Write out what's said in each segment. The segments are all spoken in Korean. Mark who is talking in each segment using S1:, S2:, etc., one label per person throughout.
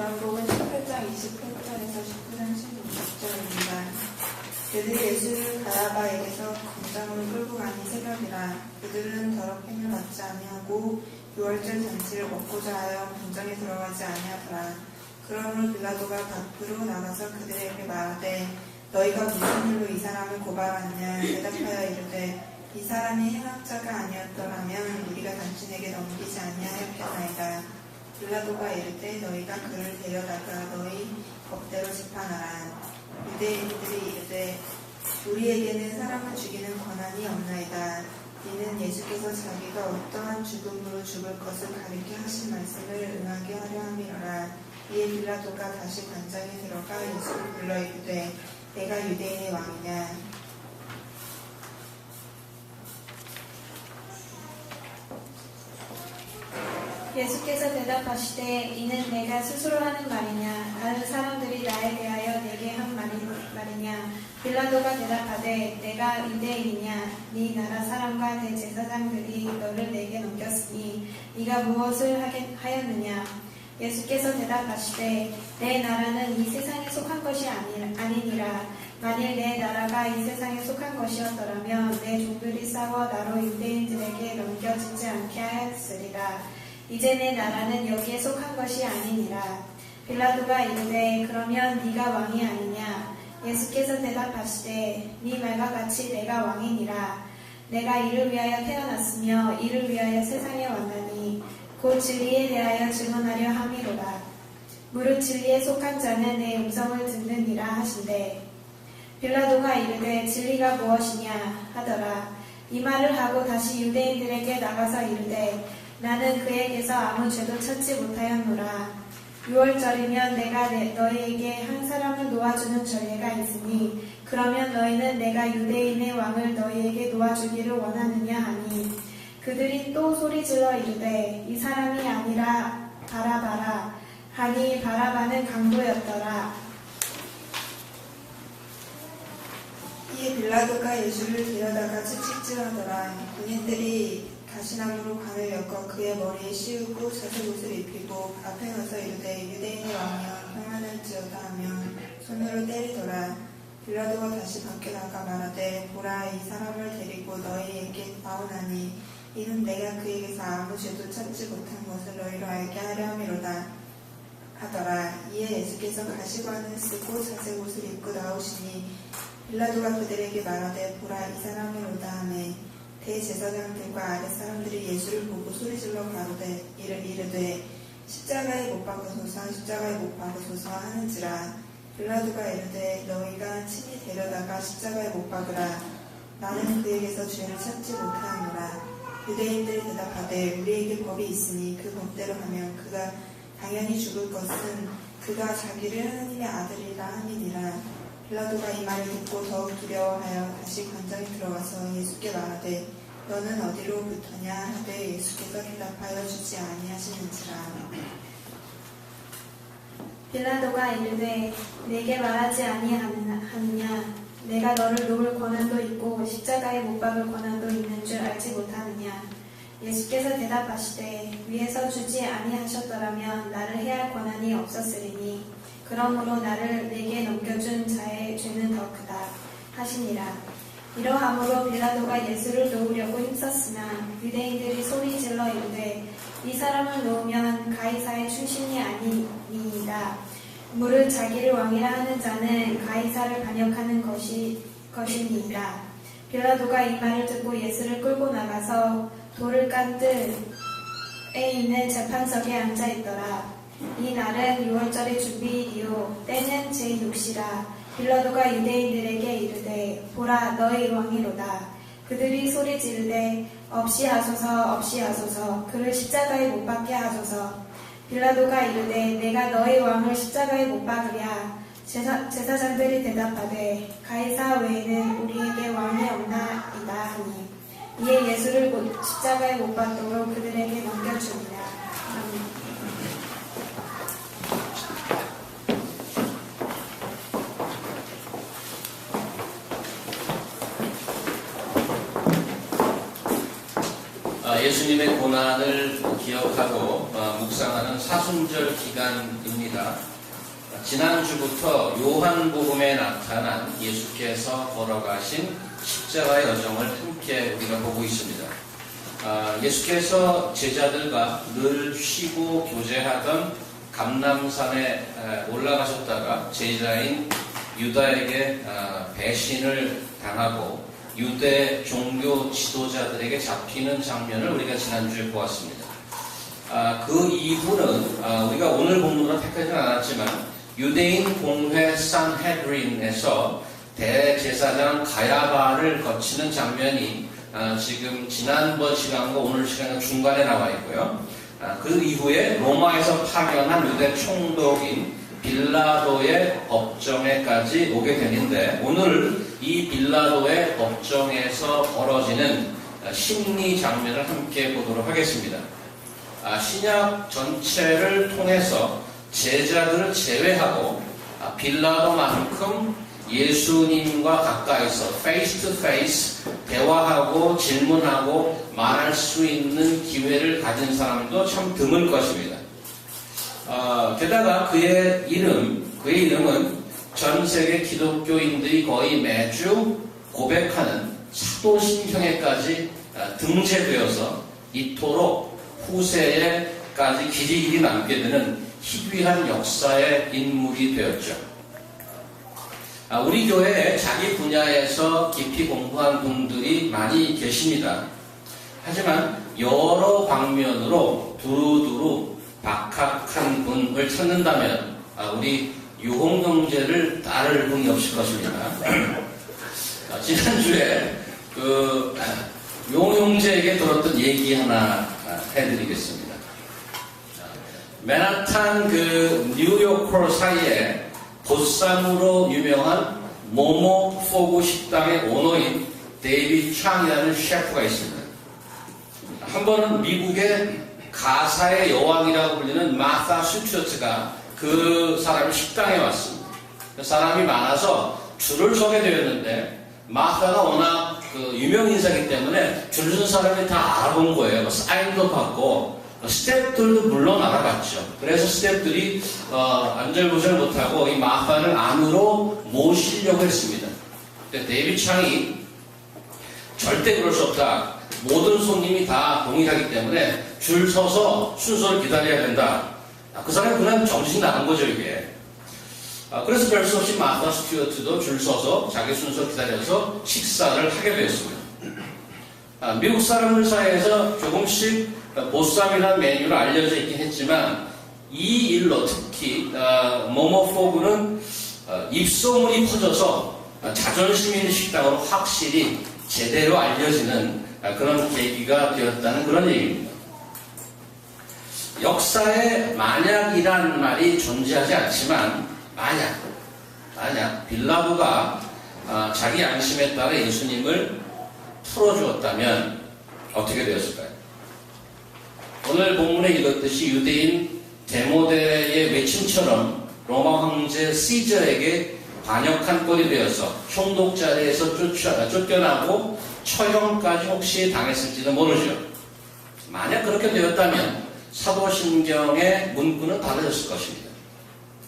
S1: 요한복음 18장 28절에서 19장 16절입니다. 그들이 예수를 가야바에게서 공장으로 끌고 가니 새벽이라. 그들은 더럽힘을 받지 아니하고 유월절 잔치를 먹고자 하여 공장에 들어가지 아니하더라. 그러므로 빌라도가 밖으로 나가서 그들에게 말하되 너희가 무슨 일로 이 사람을 고발하느냐. 대답하여 이르되 이 사람이 행악자가 아니었더라면 우리가 당신에게 넘기지 아니하였겠나이다. 빌라도가 이르되 너희가 그를 데려다가 너희 법대로 재판하라. 유대인들이 이르되 우리에게는 사람을 죽이는 권한이 없나이다. 이는 예수께서 자기가 어떠한 죽음으로 죽을 것을 가리켜 하신 말씀을 응하게 하려 함이로라. 이에 빌라도가 다시 관장에 들어가 예수를 불러 이르되 내가 유대인의 왕이냐.
S2: 예수께서 대답하시되 이는 내가 스스로 하는 말이냐 다른 사람들이 나에 대하여 내게 한 말이냐. 빌라도가 대답하되 내가 유대인이냐. 네 나라 사람과 대제사장들이 너를 내게 넘겼으니 네가 무엇을 하였느냐. 예수께서 대답하시되 내 나라는 이 세상에 속한 것이 아니니라. 만일 내 나라가 이 세상에 속한 것이었더라면 내 종들이 싸워 나로 유대인들에게 넘겨지지 않게 하였으리라. 이제 내 나라는 여기에 속한 것이 아니니라. 빌라도가 이르되 그러면 네가 왕이 아니냐. 예수께서 대답하시되 네 말과 같이 내가 왕이니라. 내가 이를 위하여 태어났으며 이를 위하여 세상에 왔나니 곧 진리에 대하여 증언하려 함이로라. 무릇 진리에 속한 자는 내 음성을 듣느니라 하신대. 빌라도가 이르되 진리가 무엇이냐 하더라. 이 말을 하고 다시 유대인들에게 나가서 이르되 나는 그에게서 아무 죄도 찾지 못하였노라. 6월절이면 내가 너희에게 한 사람을 놓아주는 전례가 있으니 그러면 너희는 내가 유대인의 왕을 너희에게 놓아주기를 원하느냐 하니 그들이 또 소리질러 이르되 이 사람이 아니라 바라바라 하니 바라바는 강도였더라.
S1: 이에 빌라도가 예수를 데려다가 채찍질하더라. 군인들이 가시나무로 관을 엮어 그의 머리에 씌우고 자색 옷을 입히고 앞에 가서 이르되 유대인의 왕이여 평안할지어다 하며 손으로 때리더라. 빌라도가 다시 밖에 나가 말하되 보라 이 사람을 데리고 너희에게 나오나니 이는 내가 그에게서 아무 죄도 찾지 못한 것을 너희로 알게 하려 함이로다 하더라. 이에 예수께서 가시관을 쓰고 자색 옷을 입고 나오시니 빌라도가 그들에게 말하되 보라 이 사람이로다 하매 대제사장들과 아랫사람들이 예수를 보고 소리질러 가로되 이르되 십자가에 못 박으소서 십자가에 못 박으소서 하는지라. 빌라도가 이르되 너희가 친히 데려다가 십자가에 못 박으라. 나는 그에게서 죄를 찾지 못하노라. 유대인들이 대답하되 우리에게 법이 있으니 그 법대로 하면 그가 당연히 죽을 것은 그가 자기를 하나님의 아들이라 함이니라. 빌라도가 이 말을 듣고 더욱 두려워하여 다시 관장에 들어가서 예수께 말하되 너는 어디로부터냐 하되 예수께서 대답하여 주지 아니하시는지라.
S2: 빌라도가 이르되 내게 말하지 아니하느냐. 내가 너를 놓을 권한도 있고 십자가에 못 박을 권한도 있는 줄 알지 못하느냐. 예수께서 대답하시되 위에서 주지 아니하셨더라면 나를 해할 권한이 없었으리니 그러므로 나를 내게 넘겨준 자의 죄는 더 크다 하시니라. 이러함으로 빌라도가 예수를 놓으려고 힘썼으나 유대인들이 소리질러 이르되 이 사람을 놓으면 가이사의 출신이 아니니이다. 무릇 자기를 왕이라 하는 자는 가이사를 반역하는 것이니이다. 빌라도가 이 말을 듣고 예수를 끌고 나가서 돌을 깐 뜰에 있는 재판석에 앉아 있더라. 이 날은 6월절의 주비일이요 때는 제6시라. 빌라도가 유대인들에게 이르되 보라 너희 왕이로다. 그들이 소리 지르되 없이 하소서 그를 십자가에 못 박게 하소서. 빌라도가 이르되 내가 너희 왕을 십자가에 못 박으랴. 제사장들이 대답하되 가이사 외에는 우리에게 왕이 없나이다 하니 이에 예수를 십자가에 못 박도록 그들에게 넘겨주니라. 아멘.
S3: 예수님의 고난을 기억하고 묵상하는 사순절 기간입니다. 지난주부터 요한복음에 나타난 예수께서 걸어가신 십자가의 여정을 함께 우리가 보고 있습니다. 예수께서 제자들과 늘 쉬고 교제하던 감람산에 올라가셨다가 제자인 유다에게 배신을 당하고 유대 종교 지도자들에게 잡히는 장면을 우리가 지난주에 보았습니다. 그 이후는 우리가 오늘 본문으로 택하지는 않았지만 유대인 공회 산헤드린에서 대제사장 가야바를 거치는 장면이 지금 지난번 시간과 오늘 시간과 중간에 나와 있고요. 그 이후에 로마에서 파견한 유대 총독인 빌라도의 법정에까지 오게 되는데 오늘 이 빌라도의 법정에서 벌어지는 심리 장면을 함께 보도록 하겠습니다. 신약 전체를 통해서 제자들을 제외하고 빌라도만큼 예수님과 가까이서 face to face 대화하고 질문하고 말할 수 있는 기회를 가진 사람도 참 드물 것입니다. 게다가 그의 이름은 전 세계 기독교인들이 거의 매주 고백하는 사도신경에까지 등재되어서 이토록 후세에까지 길이 남게 되는 희귀한 역사의 인물이 되었죠. 우리 교회에 자기 분야에서 깊이 공부한 분들이 많이 계십니다. 하지만 여러 방면으로 두루두루 박학한 분을 찾는다면 우리 유홍 형제를 따를 분이 없을 것입니다. 지난주에 유홍 형제에게 들었던 얘기 하나 해드리겠습니다. 맨하탄 뉴요커 사이에 보쌈으로 유명한 모모포구 식당의 오너인 데이비드 창이라는 셰프가 있습니다. 한 번은 미국의 가사의 여왕이라고 불리는 마사 스튜어트가 그 사람이 식당에 왔습니다. 그 사람이 많아서 줄을 서게 되었는데 마사가 워낙 유명 인사이기 때문에 줄 선 사람이 다 알아본 거예요. 사인도 받고 스태프들도 물론 알아봤죠. 그래서 스태프들이 안절부절 못하고 이 마사를 안으로 모시려고 했습니다. 근데 데이비드 창이 절대 그럴 수 없다. 모든 손님이 다 동일하기 때문에 줄 서서 순서를 기다려야 된다. 그 사람이 그냥 정신 나간 거죠, 이게. 그래서 별 수 없이 마사 스튜어트도 줄 서서 자기 순서 기다려서 식사를 하게 되었습니다. 미국 사람들 사이에서 조금씩 보쌈이라는 메뉴를 알려져 있긴 했지만 이 일로 특히 모모포구는 입소문이 퍼져서 자존심 있는 식당으로 확실히 제대로 알려지는 그런 계기가 되었다는 그런 얘기입니다. 역사에 만약이란 말이 존재하지 않지만 만약 빌라도가 자기 양심에 따라 예수님을 풀어주었다면 어떻게 되었을까요? 오늘 본문에 읽었듯이 유대인 데모데의 외침처럼 로마 황제 시저에게 반역한 꼴이 되어서 총독 자리에서 쫓겨나고 처형까지 혹시 당했을지도 모르죠. 만약 그렇게 되었다면 사도신경의 문구는 달라졌을 것입니다.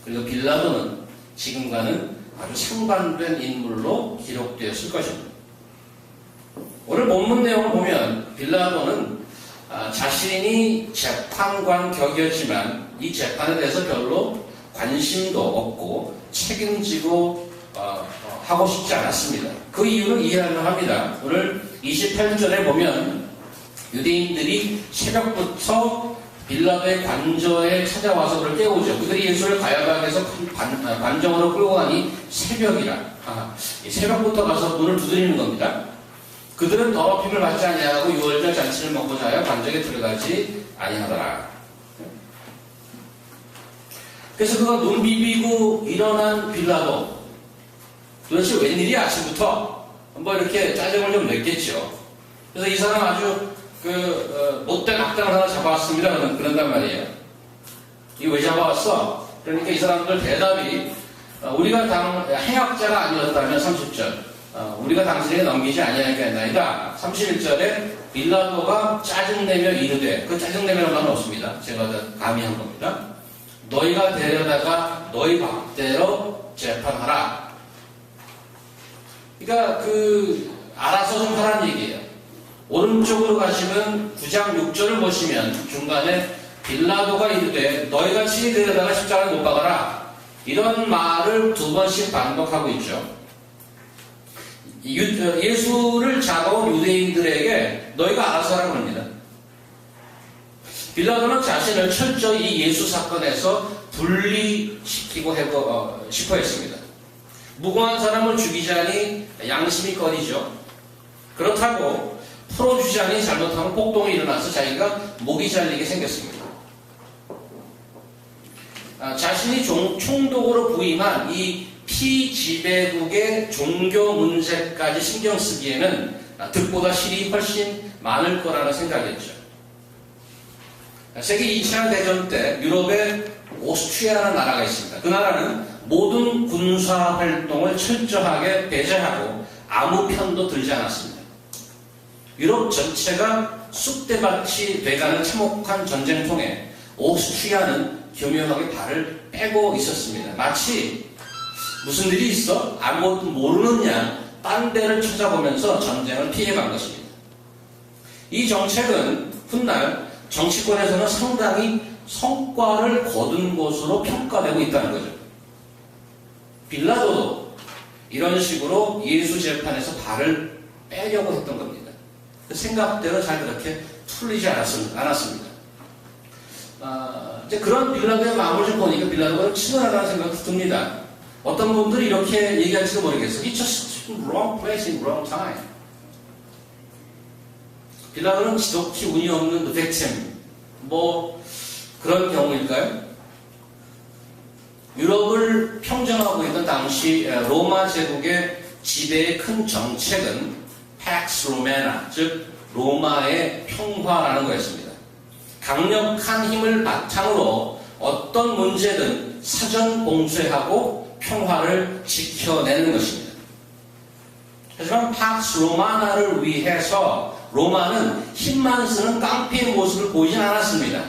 S3: 그리고 빌라도는 지금과는 아주 상반된 인물로 기록되었을 것입니다. 오늘 본문 내용을 보면 빌라도는 자신이 재판관 격이었지만 이 재판에 대해서 별로 관심도 없고 책임지고 하고 싶지 않았습니다. 그 이유는 이해하려 합니다. 오늘 28절에 보면 유대인들이 새벽부터 빌라도의 관저에 찾아와서 그를 깨우죠. 그들이 예수를 가야바에서 관정으로 끌고 가니 새벽이라. 새벽부터 가서 문을 두드리는 겁니다. 그들은 더럽힘을 받지 아니하고 유월절 잔치를 먹고자 하여 관정에 들어가지 아니하더라. 그래서 그가 눈 비비고 일어난 빌라도 도대체 웬일이야 아침부터 뭐 이렇게 짜증을 좀 냈겠죠. 그래서 이 사람 아주 못된 악당을 하나 잡아왔습니다. 그런단 말이에요. 이거 왜 잡아왔어? 그러니까 이 사람들 대답이 우리가 해학자가 아니었다면 30절 우리가 당신에게 넘기지 아니하겠나이다. 31절에 빌라도가 짜증내며 이르되, 그 짜증내며는 건 없습니다. 제가 감히 한 겁니다. 너희가 데려다가 너희 법대로 재판하라. 그러니까 알아서 좀 하라는 얘기예요. 오른쪽으로 가시면 9장 6절을 보시면 중간에 빌라도가 이르되 너희가 친히 데려다가 십자가에 못 박아라. 이런 말을 2번씩 반복하고 있죠. 예수를 잡아온 유대인들에게 너희가 알아서 하라고 합니다. 빌라도는 자신을 철저히 이 예수 사건에서 분리시키고 싶어 했습니다. 무고한 사람을 죽이자니 양심이 꺼리죠. 그렇다고 풀어주자니 잘못하면 폭동이 일어나서 자기가 목이 잘리게 생겼습니다. 자신이 총독으로 부임한 이 피지배국의 종교 문제까지 신경 쓰기에는 득보다 실이 훨씬 많을 거라는 생각이었죠. 세계 2차 대전 때 유럽에 오스트리아라는 나라가 있습니다. 그 나라는 모든 군사 활동을 철저하게 배제하고 아무 편도 들지 않았습니다. 유럽 전체가 쑥대밭이 돼가는 참혹한 전쟁통에 오스트리아는 교묘하게 발을 빼고 있었습니다. 마치 무슨 일이 있어? 아무것도 모르는 양 딴 데를 찾아보면서 전쟁을 피해간 것입니다. 이 정책은 훗날 정치권에서는 상당히 성과를 거둔 것으로 평가되고 있다는 거죠. 빌라도도 이런 식으로 예수 재판에서 발을 빼려고 했던 겁니다. 생각대로 잘 그렇게 풀리지 않았습니다. 이제 그런 빌라도의 마음을 좀 보니까 빌라도가 치밀하다는 생각이 듭니다. 어떤 분들이 이렇게 얘기할지도 모르겠어요. He just in wrong place in wrong time. 빌라도는 지독히 운이 없는 victim. 그런 경우일까요? 유럽을 평정하고 있던 당시 로마 제국의 지배의 큰 정책은 Pax Romana, 즉 로마의 평화라는 거였습니다. 강력한 힘을 바탕으로 어떤 문제든 사전 봉쇄하고 평화를 지켜내는 것입니다. 하지만 팍스 로마나를 위해서 로마는 힘만 쓰는 깡패의 모습을 보이진 않았습니다.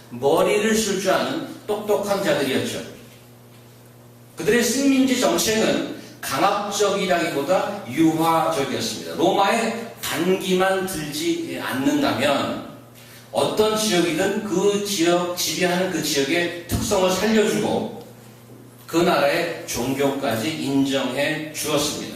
S3: 머리를 쓸 줄 아는 똑똑한 자들이었죠. 그들의 식민지 정책은 강압적이라기보다 유화적이었습니다. 로마의 반기만 들지 않는다면 어떤 지역이든 그 지역, 지배하는 그 지역의 특성을 살려주고 그 나라의 종교까지 인정해 주었습니다.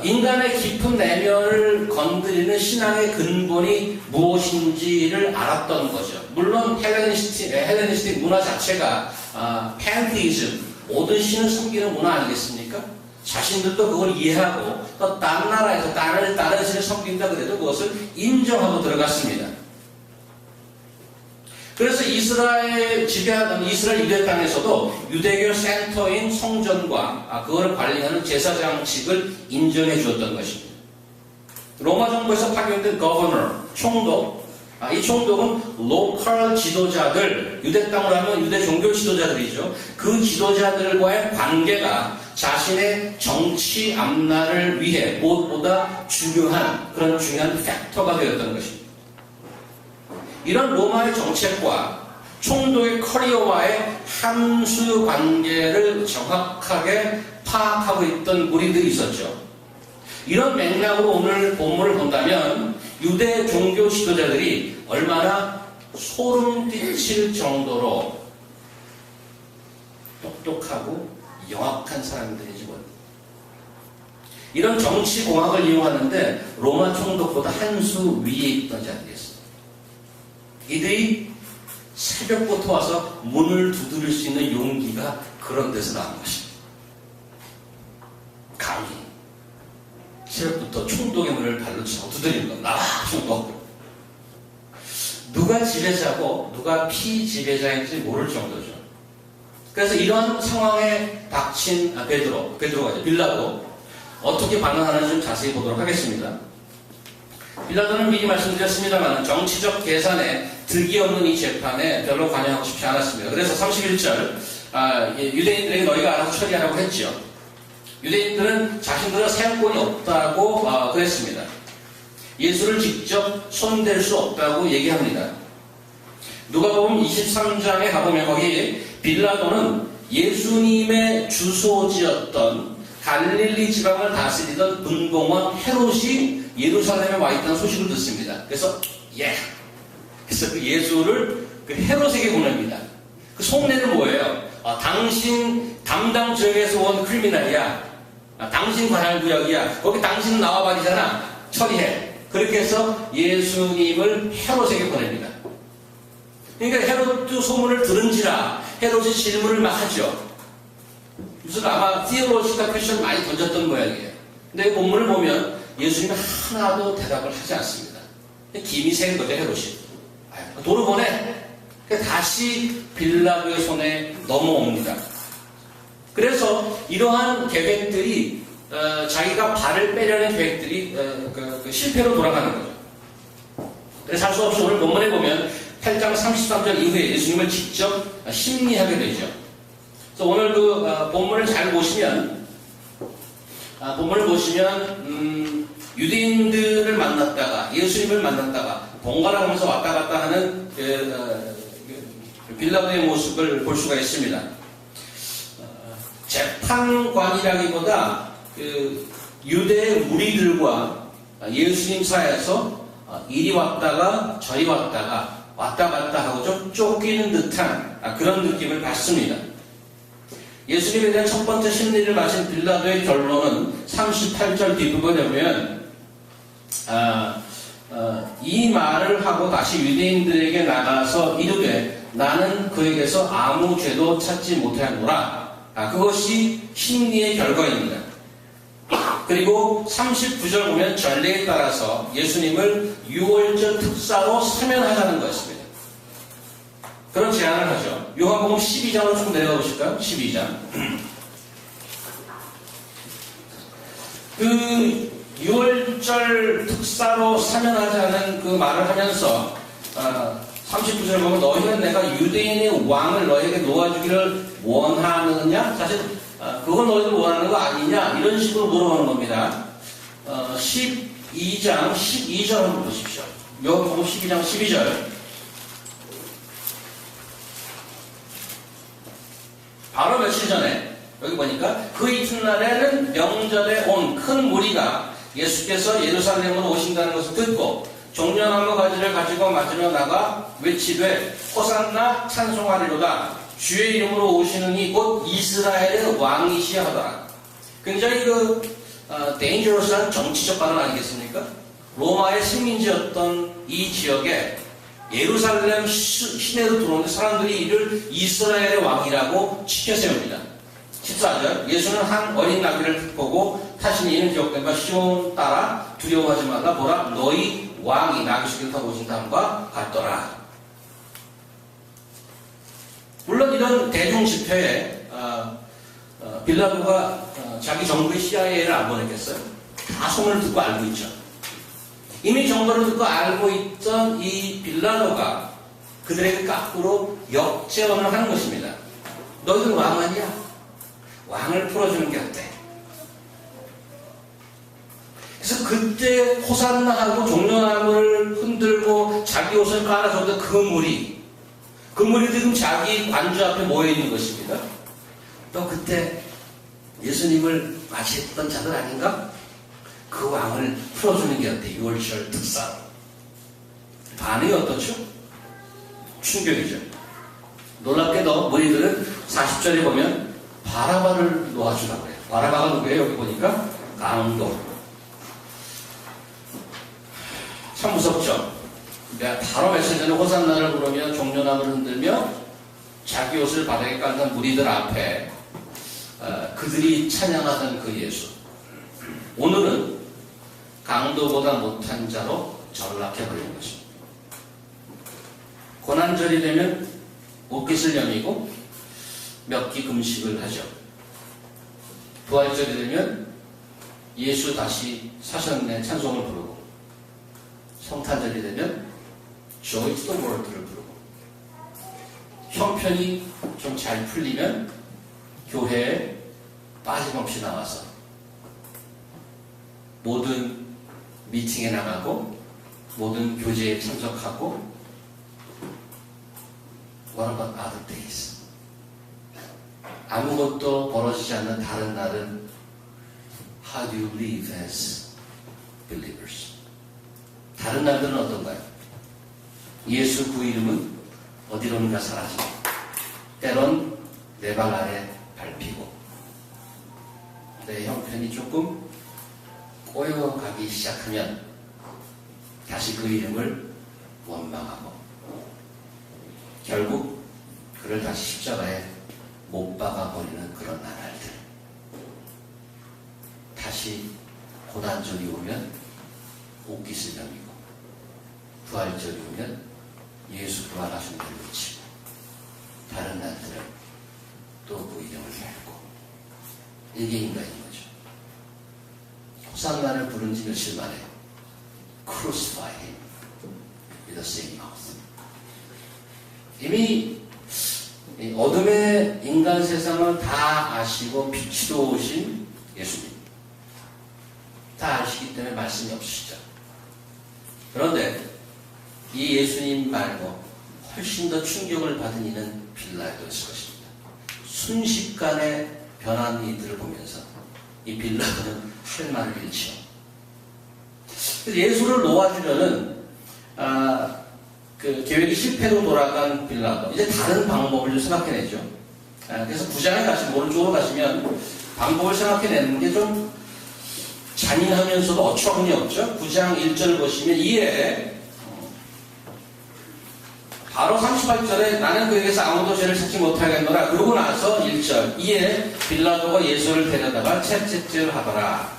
S3: 인간의 깊은 내면을 건드리는 신앙의 근본이 무엇인지를 알았던 거죠. 물론 헬레니스틱 문화 자체가 팬티즘, 모든 신을 섬기는 문화 아니겠습니까? 자신들도 그걸 이해하고 또 다른 나라에서 다른 신을 섬긴다 그래도 그것을 인정하고 들어갔습니다. 그래서 이스라엘 지배하던 이스라엘 유대 땅에서도 유대교 센터인 성전과 그걸 관리하는 제사장직을 인정해 주었던 것입니다. 로마 정부에서 파견된 거버너, 총독, 이 총독은 로컬 지도자들, 유대 땅으로 하면 유대 종교 지도자들이죠. 그 지도자들과의 관계가 자신의 정치 앞날을 위해 무엇보다 중요한 팩터가 되었던 것입니다. 이런 로마의 정책과 총독의 커리어와의 함수 관계를 정확하게 파악하고 있던 무리들이 있었죠. 이런 맥락으로 오늘 본문을 본다면 유대 종교 지도자들이 얼마나 소름 끼칠 정도로 똑똑하고 영악한 사람들인지 모릅니다. 이런 정치 공학을 이용하는데 로마 총독보다 한 수 위에 있던 자들이었습니다. 이들이 새벽부터 와서 문을 두드릴 수 있는 용기가 그런 데서 나온 것입니다. 감히 새벽부터 총독의 문을 발로 차고 두드리는 건 나와 총독. 누가 지배자고 누가 피지배자인지 모를 정도죠. 그래서 이런 상황에 닥친 베드로가 빌라도 어떻게 반응하는지 좀 자세히 보도록 하겠습니다. 빌라도는 미리 말씀드렸습니다만 정치적 계산에 득이 없는 이 재판에 별로 관여하고 싶지 않았습니다. 그래서 31절 유대인들에게 너희가 알아서 처리하라고 했죠. 유대인들은 자신들은 사용권이 없다고 그랬습니다. 예수를 직접 손댈 수 없다고 얘기합니다. 누가복음 23장에 가보면 거기 빌라도는 예수님의 주소지였던 갈릴리 지방을 다스리던 분봉원 헤롯이 예루살렘에 와 있다는 소식을 듣습니다. 그래서 그래서 그 예수를 그 헤롯에게 보냅니다. 그 속내는 뭐예요? 당신 담당 지역에서 온 크리미널이야. 당신 관할 구역이야. 거기 당신은 나와버리잖아. 처리해. 그렇게 해서 예수님을 헤롯에게 보냅니다. 그러니까 헤롯도 소문을 들은지라 헤롯이 질문을 막 하죠. 그래서 아마 티올로지컬 퀘스천 많이 던졌던 모양이에요. 근데 본문을 보면 예수님이 하나도 대답을 하지 않습니다. 김이 센 거죠, 헤롯이. 도로 보내. 다시 빌라도의 손에 넘어옵니다. 그래서 이러한 계획들이 자기가 발을 빼려는 계획들이 실패로 돌아가는 거죠. 그래서 할 수 없이 오늘 본문에 보면 8장 33절 이후에 예수님을 직접 심리하게 되죠. 그래서 오늘 본문을 잘 보시면 유대인들을 만났다가 예수님을 만났다가 번갈아 가면서 왔다 갔다 하는 빌라도의 모습을 볼 수가 있습니다. 재판관이라기보다 유대 무리들과 예수님 사이에서 이리 왔다가 저리 왔다가 왔다 갔다 하고 좀 쫓기는 듯한 그런 느낌을 받습니다. 예수님에 대한 첫 번째 심리를 마친 빌라도의 결론은 38절 뒷부분에 보면 이 말을 하고 다시 유대인들에게 나가서 이르되 나는 그에게서 아무 죄도 찾지 못하노라. 그것이 심리의 결과입니다. 그리고 39절 보면 전례에 따라서 예수님을 유월절 특사로 사면하자는 것입니다. 그런 제안을 하죠. 요한복음 12장으로 좀 내려가 보실까요? 12장. 그 유월절 특사로 사면하자는 그 말을 하면서 39절 보면 너희는 내가 유대인의 왕을 너에게 놓아주기를 원하느냐? 사실 그건 너희들 원하는 거 아니냐? 이런 식으로 물어보는 겁니다. 12장 12절 한번 보십시오. 요한복음 12장 12절. 바로 며칠 전에 여기 보니까 그 이튿날에는 명절에 온 큰 무리가 예수께서 예루살렘으로 오신다는 것을 듣고 종려나무 가지를 가지고 맞으며 나가 외치되 호산나 찬송하리로다 주의 이름으로 오시는 이 곧 이스라엘의 왕이시여 하더라. 굉장히 데인저러스한 정치적 발언 아니겠습니까? 로마의 식민지였던 이 지역에 예루살렘 시내로 들어오는 사람들이 이를 이스라엘의 왕이라고 치켜세웁니다. 14절 예수는 한 어린 나귀를 보고 타시니 이는 기억된바 시온 따라 두려워하지 말라 보라 너희 왕이 나귀 속에 타고 오신다함과 같더라. 물론 이런 대중 집회에 빌라도가 자기 정부의 CIA를 안 보냈겠어요? 다 소문을 듣고 알고 있죠. 이미 정보를 듣고 알고 있던 이 빌라도가 그들에게 거꾸로 역제언을 하는 것입니다. 너희들 왕 아니야? 왕을 풀어주는 게 어때? 그래서 그때 호산나하고 종려나무를 흔들고 자기 옷을 깔아줬던 그 무리들이 지금 자기 관주 앞에 모여있는 것입니다. 또 그때 예수님을 맞이했던 자들 아닌가? 그 왕을 풀어주는 게 어때? 6월절 특사. 반응이 어떻죠? 충격이죠. 놀랍게도 무리들은 40절에 보면 바라바를 놓아주라고 해요. 바라바가 누구예요? 여기 보니까 강도. 참 무섭죠? 바로 며칠 전에 호산나를 부르며 종려나무를 흔들며 자기 옷을 바닥에 깔던 무리들 앞에 그들이 찬양하던 그 예수. 오늘은 강도보다 못한 자로 전락해버리는 것입니다. 고난절이 되면 옷깃을 여미고 몇 끼 금식을 하죠. 부활절이 되면 예수 다시 사셨네 찬송을 부르고 성탄절이 되면 Joy to the World를 부르고 형편이 좀 잘 풀리면 교회에 빠짐없이 나와서 모든 미팅에 나가고 모든 교제에 참석하고 What about other days? 아무것도 벌어지지 않는 다른 날은 How do you live as believers? 다른 날들은 어떤가요? 예수 그 이름은 어디론가 사라지고 때론 내 발 아래 밟히고 내 형편이 조금 꼬여가기 시작하면 다시 그 이름을 원망하고 결국 그를 다시 십자가에 못 박아버리는 그런 나날들. 다시 고난절이 오면 옥기스명이고 부활절이 오면 예수 부활하신 걸 외치고 다른 날들은 또 그 이름을 밟고 이게 인간인 거죠. 호산나를 부른 지 며칠 만에 Crucify him with the same mouth. 이미 어둠의 인간 세상을 다 아시고 빛으로 오신 예수님. 다 아시기 때문에 말씀이 없으시죠. 그런데 이 예수님 말고 훨씬 더 충격을 받은 이는 빌라도였을 것입니다. 순식간에 변한 이들을 보면서 이 빌라도는 할 말을 잃죠. 예수를 놓아주려는 그 계획이 실패로 돌아간 빌라도. 이제 다른 방법을 좀 생각해내죠. 그래서 9장에 가시면, 오른쪽으로 가시면 방법을 생각해내는 게 좀 잔인하면서도 어처구니 없죠. 9장 1절을 보시면 이에 바로 38절에 나는 그에게서 아무도 죄를 찾지 못하겠노라. 그러고 나서 1절 이에 빌라도가 예수를 데려다가 채찍질을 하더라.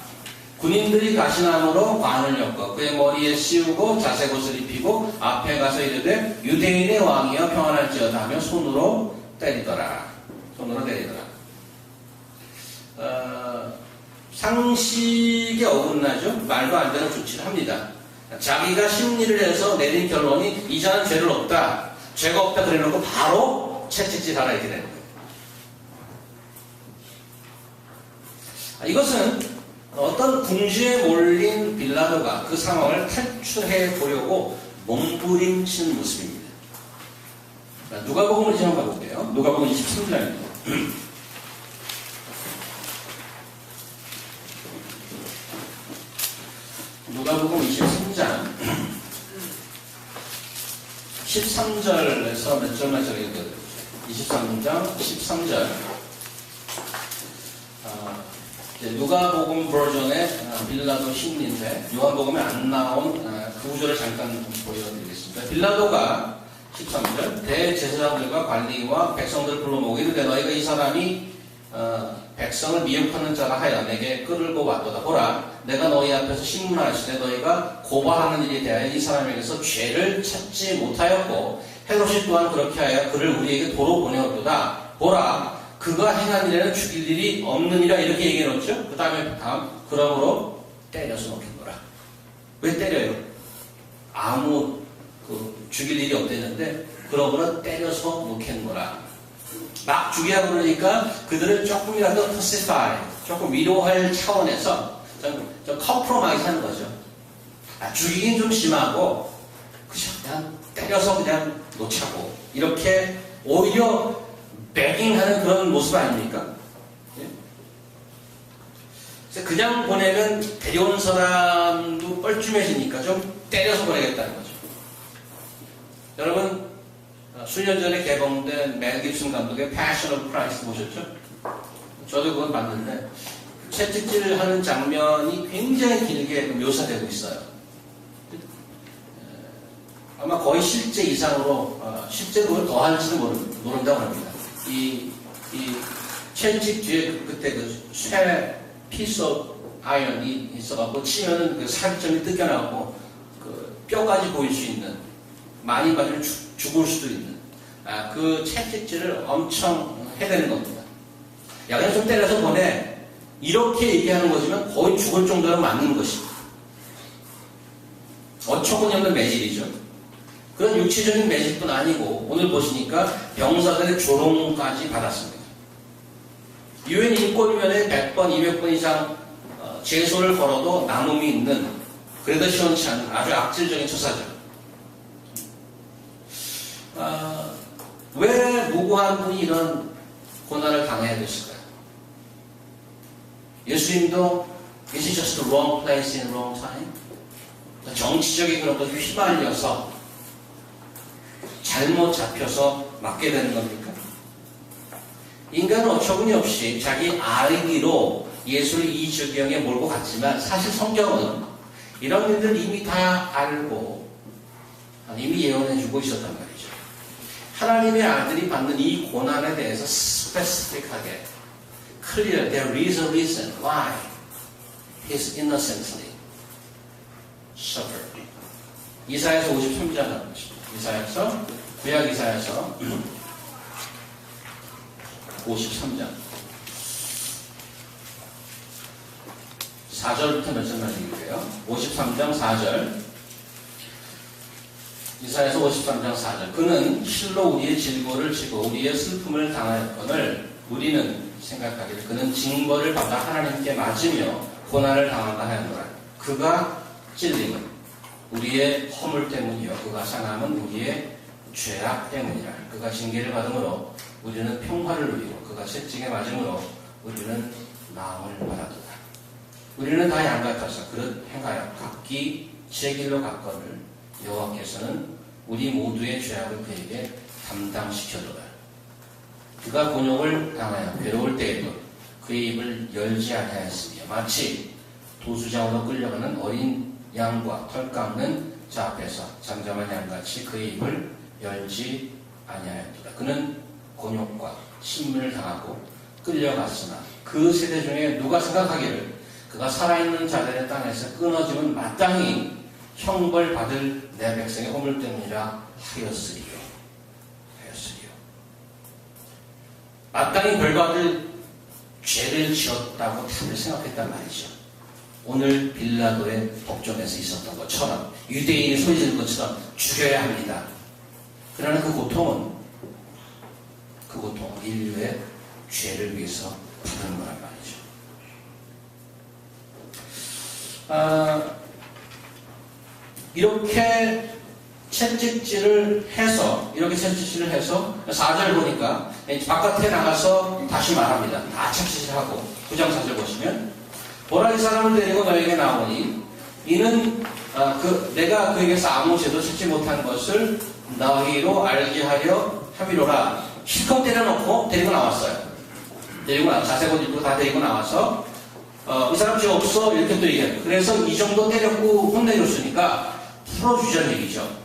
S3: 군인들이 가시나무로 관을 엮어 그의 머리에 씌우고 자색 옷을 입히고 앞에 가서 이르되 유대인의 왕이여 평안할지어다 하며 손으로 때리더라. 손으로 때리더라. 상식에 어긋나죠. 말도 안 되는 조치를 합니다. 자기가 심리를 해서 내린 결론이 이 자는 죄를 없다. 죄가 없다 그래놓고 바로 채찍질하라 이렇게 되는 거예요. 이것은 어떤 궁지에 몰린 빌라도가 그 상황을 탈출해 보려고 몸부림치는 모습입니다. 누가복음을 이제 한번 가볼게요. 누가복음 23장입니다. 누가복음 23장 13절에서 몇 절만 저기 읽어드릴게요. 23장 13절 누가복음 버전의 빌라도 심리인데 요한복음에 안 나온 그 구절을 잠깐 보여드리겠습니다. 빌라도가 13절 대제사장들과 관리와 백성들을 불러 모으고 이르되 너희가 이 사람이 백성을 미혹하는 자라 하여 내게 끌고 왔도다. 보라 내가 너희 앞에서 신문하시되 너희가 고발하는 일에 대하여 이 사람에게서 죄를 찾지 못하였고 헤롯이 또한 그렇게 하여 그를 우리에게 도로 보내었도다. 보라 그가 행한 일에는 죽일 일이 없느니라 이렇게 얘기해놓죠. 그 다음에 그러므로 때려서 놓겠노라. 왜 때려요? 아무 죽일 일이 없대는데 그러므로 때려서 놓겠노라. 막 죽이라고 그러니까 그들을 조금이라도 pacify, 조금 위로할 차원에서 좀 컴프로마이즈 하는 거죠. 죽이긴 좀 심하고 그냥 때려서 그냥 놓자고 이렇게 오히려 배깅하는 그런 모습 아닙니까? 그래서 그냥 보내면 데려온 사람도 뻘쭘해지니까 좀 때려서 보내겠다는 거죠. 여러분 수년 전에 개봉된 멜 깁슨 감독의 Passion of Christ 보셨죠? 저도 그건 봤는데 채찍질을 하는 장면이 굉장히 길게 묘사되고 있어요. 아마 거의 실제 이상으로 실제로 그걸 더 할지는 모른다고 합니다. 이 채찍 뒤에 그때 쇠 피스 아이언이 있어갖고 치면은 그 살점이 뜯겨나가고 그 뼈까지 보일 수 있는 많이 맞으면 죽을 수도 있는 그 채찍질을 엄청 해대는 겁니다. 야 그냥 좀 때려서 보내 이렇게 얘기하는 거지만 거의 죽을 정도로 맞는 것이 어처구니 없는 매질이죠. 그런 육체적인 매질뿐 아니고 오늘 보시니까 병사들의 조롱까지 받았습니다. 유엔 인권위원회에 100번, 200번 이상 제소를 걸어도 남음이 있는, 그래도 시원치 않은 아주 악질적인 처사죠. 왜 무고한 분이 이런 고난을 당해야 됐을까요? 예수님도 Is it just the wrong place in wrong time? 정치적인 그런 것에 휘말려서 잘못 잡혀서 맞게 되는 겁니까? 인간은 어처구니 없이 자기 알기로 예수를 이 지경에 몰고 갔지만 사실 성경은 이런 일들 이미 다 알고 이미 예언해주고 있었단 말이죠. 하나님의 아들이 받는 이 고난에 대해서 스페시픽하게 clear, there is a reason why he's innocently suffered. 이사야서 53장 이사야서, 구약 이사야서 53장 4절부터 몇 절만 읽을게요. 53장 4절. 이사야서 53장 4절. 그는 실로 우리의 질고를 지고 우리의 슬픔을 당하였거늘 우리는 생각하기를 그는 징벌을 받아 하나님께 맞으며 고난을 당한다 하였노라. 그가 찔림은 우리의 허물 때문이요 그가 상함은 우리의 죄악 때문이라. 그가 징계를 받음으로 우리는 평화를 누리고 그가 채찍에 맞음으로 우리는 나음을 받았도다. 우리는 다 양같아서 그릇 행하여 각기 제 길로 갔거늘 여호와께서는 우리 모두의 죄악을 그에게 담당시켜도다. 그가 곤욕을 당하여 괴로울 때에도 그의 입을 열지 아니하였으며 마치 도수장으로 끌려가는 어린 양과 털 깎는 자 앞에서 잠잠한 양같이 그의 입을 열지 아니하였도다. 그는 곤욕과 신문을 당하고 끌려갔으나 그 세대 중에 누가 생각하기를 그가 살아있는 자들의 땅에서 끊어지면 마땅히 형벌받을 내 백성의 허물 때문이라 하였으리요. 마땅히 벌받을 죄를 지었다고 다들 생각했단 말이죠. 오늘 빌라도의 법정에서 있었던 것처럼 유대인이 소리 지르는 것처럼 죽여야 합니다. 그러나 그 고통은 인류의 죄를 위해서 받은 거란 말이죠. 이렇게 채찍질을 해서 4절 보니까 바깥에 나가서 다시 말합니다. 다 채찍질하고 9장 4절 보시면 보라 이 사람을 데리고 너에게 나오니 이는 내가 그에게서 아무 죄도 찾지 못한 것을 너희로 알게 하려 함이로라. 실컷 때려놓고 데리고 나왔어요. 자색 옷 입고 다 데리고 나와서 이 사람 죄 없어 이렇게 또 얘기해요. 그래서 이 정도 때렸고 혼내줬으니까 풀어주자는 얘기죠.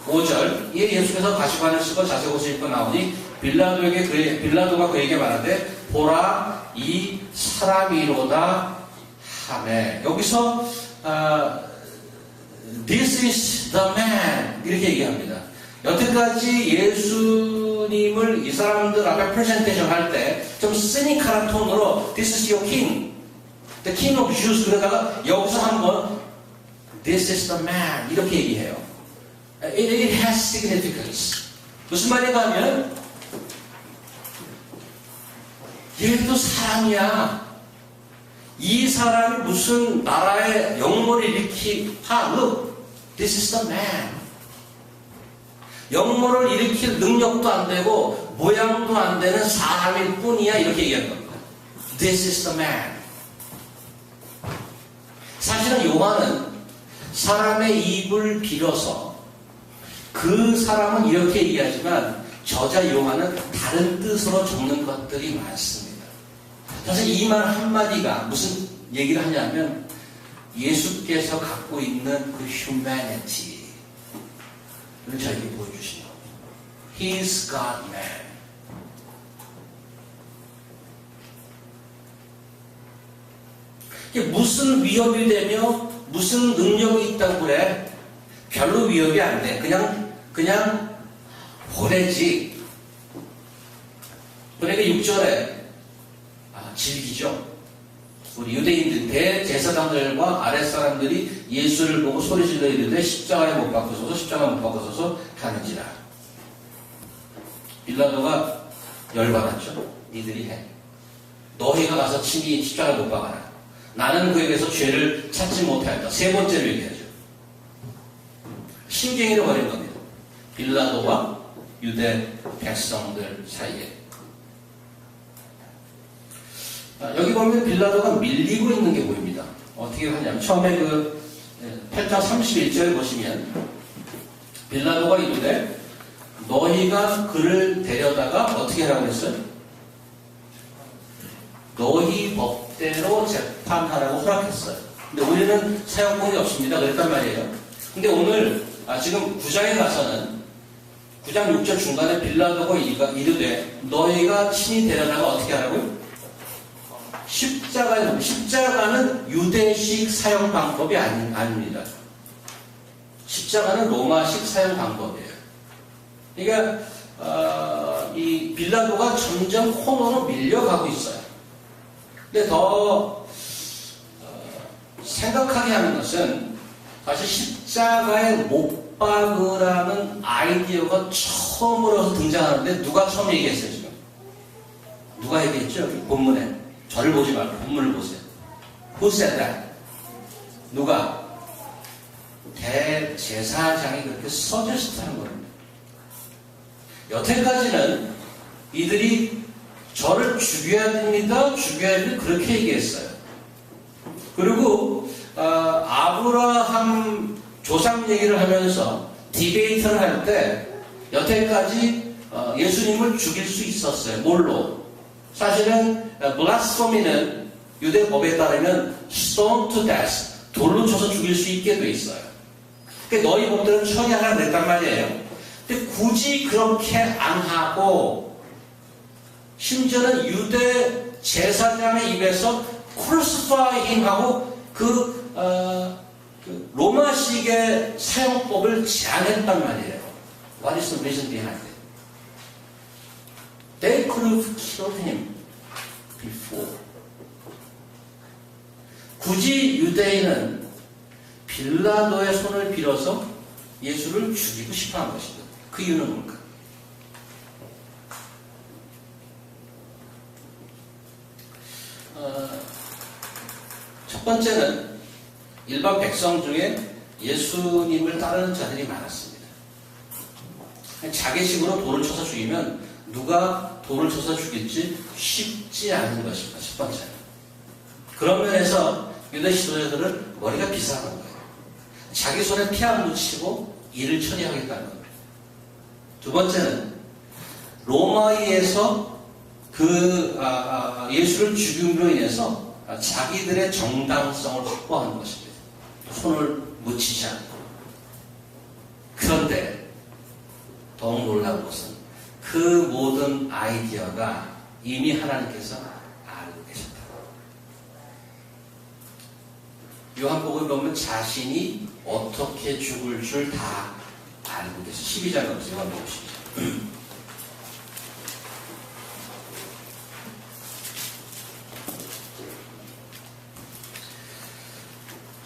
S3: 5절 이에 예수께서 가시관을 쓰고 자색 옷을 입고 나오니 빌라도가 그에게 말하되 보라 이 사람이로다 하매. 여기서 This is the man 이렇게 얘기합니다. 여태까지 예수님을 이 사람들 앞에 프레젠테이션 할 때 좀 시니컬한 톤으로 This is your king, the king of Jews 그러다가 여기서 한번 This is the man 이렇게 얘기해요. It has significance. 무슨 말인가 하면 얘도 사람이야. 이 사람이 무슨 나라의 영모를 Look, this is the man. 영모를 일으킬 능력도 안 되고 모양도 안 되는 사람일 뿐이야 이렇게 얘기한 겁니다. This is the man. 사실은 요한은 사람의 입을 빌어서 그 사람은 이렇게 얘기하지만 저자 요한은 다른 뜻으로 적는 것들이 많습니다. 사실 이 말 한마디가 무슨 얘기를 하냐면 예수께서 갖고 있는 그 humanity를 저에게 보여주신 겁니다. He is God man. 이게 무슨 위협이 되며 무슨 능력이 있다고 그래? 별로 위협이 안 돼. 그냥 보내지. 그러니까 6절에 즐기죠. 우리 유대인들 대제사장들과 아랫사람들이 예수를 보고 소리질러 이르되 십자가에 못 박으소서 십자가에 못 박으소서 하는지라. 빌라도가 열받았죠. 니들이 해. 너희가 가서 친히 십자가에 못 박아라. 나는 그에게서 죄를 찾지 못하였다. 세 번째로 얘기하죠. 신경이를 벌인 겁니다. 빌라도와 유대 백성들 사이에. 여기 보면 빌라도가 밀리고 있는 게 보입니다. 어떻게 하냐면 처음에 그 8장 31절 보시면 빌라도가 이르되 너희가 그를 데려다가 어떻게 하라고 했어요? 너희 법대로 재판하라고 허락했어요. 근데 우리는 사용법이 없습니다. 그랬단 말이에요. 근데 오늘 지금 9장에 가서는 9장 6절 중간에 빌라도가 이르되 너희가 친히 데려다가 어떻게 하라고요? 십자가는 유대식 사용 방법이 아닙니다. 십자가는 로마식 사용 방법이에요. 그러니까 이 빌라도가 점점 코너로 밀려가고 있어요. 근데 더 생각하게 하는 것은 사실 십자가에 못 박으라는 아이디어가 처음으로 등장하는데 누가 처음 얘기했어요 지금? 누가 얘기했죠? 본문에. 저를 보지 말고 본문을 보세요. Who said that? 누가? 대제사장이 그렇게 서제스트하는 겁니다. 여태까지는 이들이 저를 죽여야 됩니다. 죽여야 됩니다. 그렇게 얘기했어요. 그리고 아브라함 조상 얘기를 하면서 디베이트를 할 때 여태까지 예수님을 죽일 수 있었어요. 뭘로? 사실은 블라스포미는 유대 법에 따르면 stone to death, 돌로 쳐서 죽일 수 있게 돼 있어요. 그러니까 너희 법들은 처리하라 그랬단 말이에요. 근데 굳이 그렇게 안 하고 심지어는 유대 제사장의 입에서 크루시파이 하고 그 로마식의 사용법을 제안했단 말이에요. What is the reason behind it? They could have killed him before. 굳이 유대인은 빌라도의 손을 빌어서 예수를 죽이고 싶어 한 것이다. 그 이유는 뭘까? 첫 번째는 일반 백성 중에 예수님을 따르는 자들이 많았습니다. 자기식으로 돌을 쳐서 죽이면 누가 돌을 쳐서 죽일지 쉽지 않은 것입니다. 첫 번째는. 그런 면에서 유대 지도자들은 머리가 비상한 거예요. 자기 손에 피 안 묻히고 일을 처리하겠다는 겁니다. 두 번째는 로마에서 예수를 죽임으로 인해서 자기들의 정당성을 확보하는 것입니다. 손을 묻히지 않고. 그런데 더욱 놀라운 것은 그 모든 아이디어가 이미 하나님께서 알고 계셨다. 요한복음 보면 자신이 어떻게 죽을 줄 다 알고 계셔. 12장 가보세요. 요한복음 12장.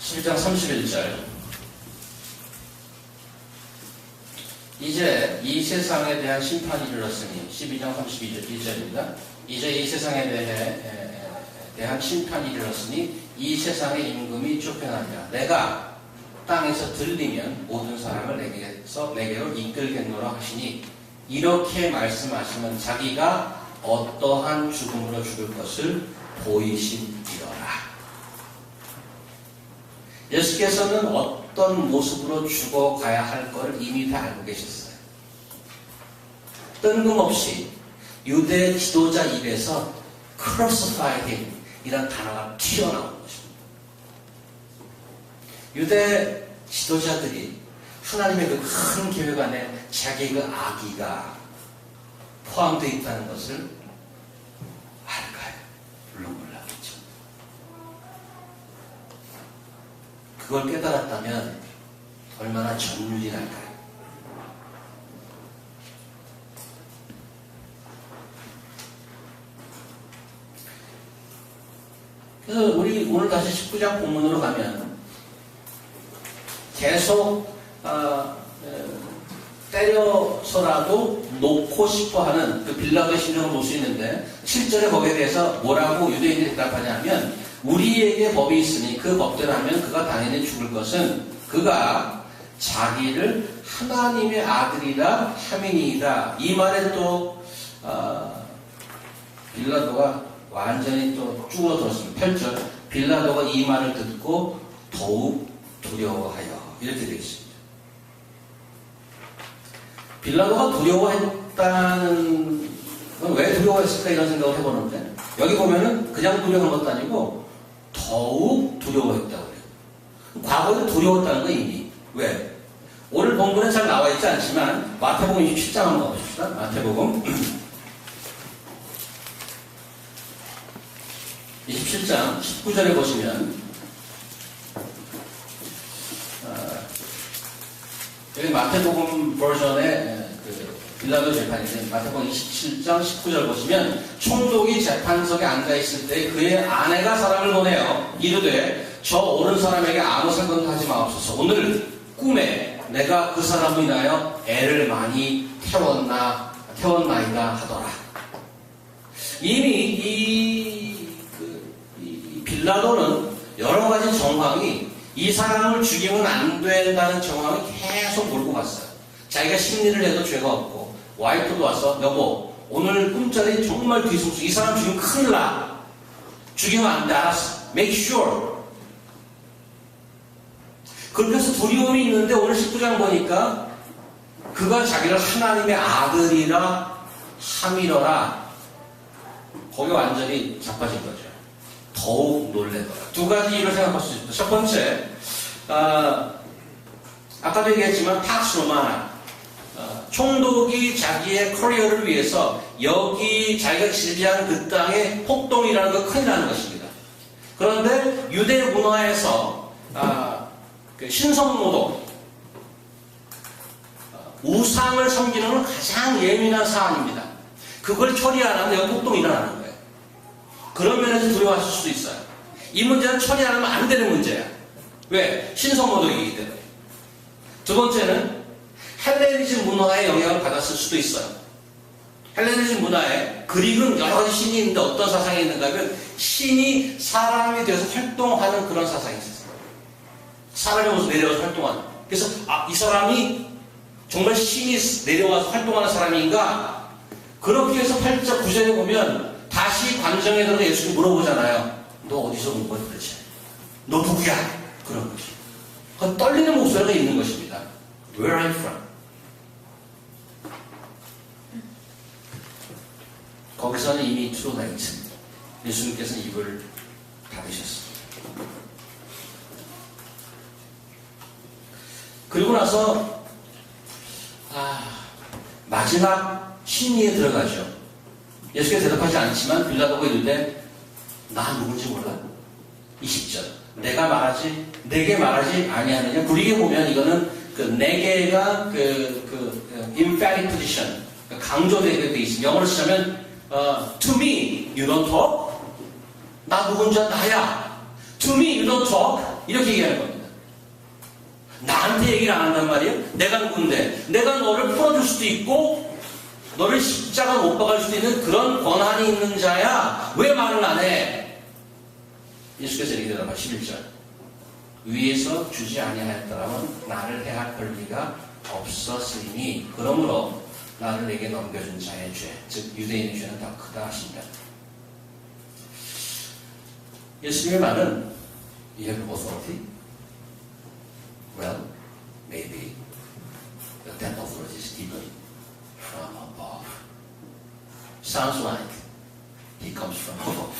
S3: 11장 31절. 이제 이 세상에 대한 심판이 이르렀으니 12장 32절입니다. 이제 이 세상에 대한 심판이 이르렀으니 이 세상의 임금이 쫓겨나리라. 내가 땅에서 들리면 모든 사람을 내게로 이끌겠노라 하시니 이렇게 말씀하시면 자기가 어떠한 죽음으로 죽을 것을 보이심이더라. 예수께서는 어떤 모습으로 죽어가야 할 것을 이미 다 알고 계셨어요. 뜬금없이 유대 지도자 입에서 crucify him 이란 단어가 튀어나온 것입니다. 유대 지도자들이 하나님의 그 큰 계획 안에 자기의 그 악의가 포함되어 있다는 것을 알까요? 물론 몰랐겠죠. 그걸 깨달았다면 얼마나 전율이 날까요? 그래서 우리 오늘 다시 19장 본문으로 가면 계속 때려서라도 놓고 싶어하는 그 빌라도의 심정을 볼 수 있는데 7절에 거기에 대해서 뭐라고 유대인들이 대답하냐면 우리에게 법이 있으니 그 법대로 하면 그가 당연히 죽을 것은 그가 자기를 하나님의 아들이라 함이니이다. 이 말에 또 빌라도가 완전히 또 쭈그러들었습니다. 8절 빌라도가 이 말을 듣고 더욱 두려워하여 이렇게 되겠습니다. 빌라도가 두려워했다는 건 왜 두려워했을까 이런 생각을 해보는데 여기 보면은 그냥 두려워한 것도 아니고 더욱 두려워했다고 그래요. 과거에 두려웠다는 거 이미. 왜? 오늘 본문에 잘 나와 있지 않지만 마태복음 27장 한번 가보십시다. 마태복음 27장 19절에 보시면 여기 마태복음 버전의 그 빌라도 재판인데 마태복음 27장 19절 보시면 총독이 재판석에 앉아있을 때 그의 아내가 사람을 보내요. 이르되 저 오른 사람에게 아무 상관도 하지 마옵소서. 오늘 꿈에 내가 그 사람으로 인하여 애를 많이 태웠나이다 하더라. 이미 이 빌라도는 여러 가지 정황이 이 사람을 죽이면 안 된다는 정황을 계속 몰고 갔어요. 자기가 심리를 해도 죄가 없고 와이프도 와서 여보 오늘 꿈자리 정말 뒤숭숭 이 사람 죽이면 큰일 나. 죽이면 안 돼. 알았어. Make sure. 그렇게 해서 두려움이 있는데 오늘 19장 보니까 그가 자기를 하나님의 아들이라 함이러라. 거기 완전히 자빠진 거죠. 더욱 놀래더라. 두 가지 일을 생각할 수 있습니다. 첫 번째, 아까도 얘기했지만 팍스 로마나 총독이 자기의 커리어를 위해서 여기 자기가 지지하는 그 땅에 폭동이라는 거 큰일 나는 것입니다. 그런데 유대 문화에서 그 신성모독, 우상을 섬기는 건 가장 예민한 사안입니다. 그걸 처리 안 하면 여기 폭동이 일어나는 거예요. 그런 면에서 두려워하실 수도 있어요. 이 문제는 처리 안 하면 안 되는 문제야. 왜? 신성모독이기 때문에. 두 번째는 헬레니즘 문화의 영향을 받았을 수도 있어요. 헬레니즘 문화에 그릭은 여러 가지 신이 있는데 어떤 사상이 있는가 하면 신이 사람이 되어서 활동하는 그런 사상이 있어요. 사람의 모습 내려와서 활동하는. 그래서 이 사람이 정말 신이 내려와서 활동하는 사람인가? 그렇게 해서 8절 9절에 보면 다시 관정에 들어가 예수님 물어보잖아요. 너 어디서 온 거야 도대체? 너 누구야? 그런 거지. 그 떨리는 목소리가 있는 것입니다. Where are you from? 거기서는 이미 트루가 있습니다. 예수님께서는 입을 닫으셨습니다. 그리고 나서 마지막 심리에 들어가죠. 예수께서 대답하지 않지만 빌라도가 이르되 나 누군지 몰라? 20절 내가 말하지 내게 말하지 아니하느냐. 구리게 보면 이거는 그 내게가 emphatic position 강조되게 돼 있습니다. 영어로 쓰자면 to me you don't talk. 나 누군지 나야. to me you don't talk. 이렇게 얘기하는 겁니다. 나한테 얘기를 안 한단 말이에요. 내가 누군데 내가 너를 풀어줄 수도 있고 너를 십자가 못 박을 수도 있는 그런 권한이 있는 자야. 왜 말을 안 해? 예수께서 이렇게 대답하시죠. 11절 위에서 주지 아니하였더라면 나를 해할 권리가 없었으니 그러므로 나를 내게 넘겨준 자의 죄, 즉 유대인의 죄는 더 크다 하십니다. 예수님의 말은 You have authority? Well, maybe that authority is given from above. Sounds like he comes from above.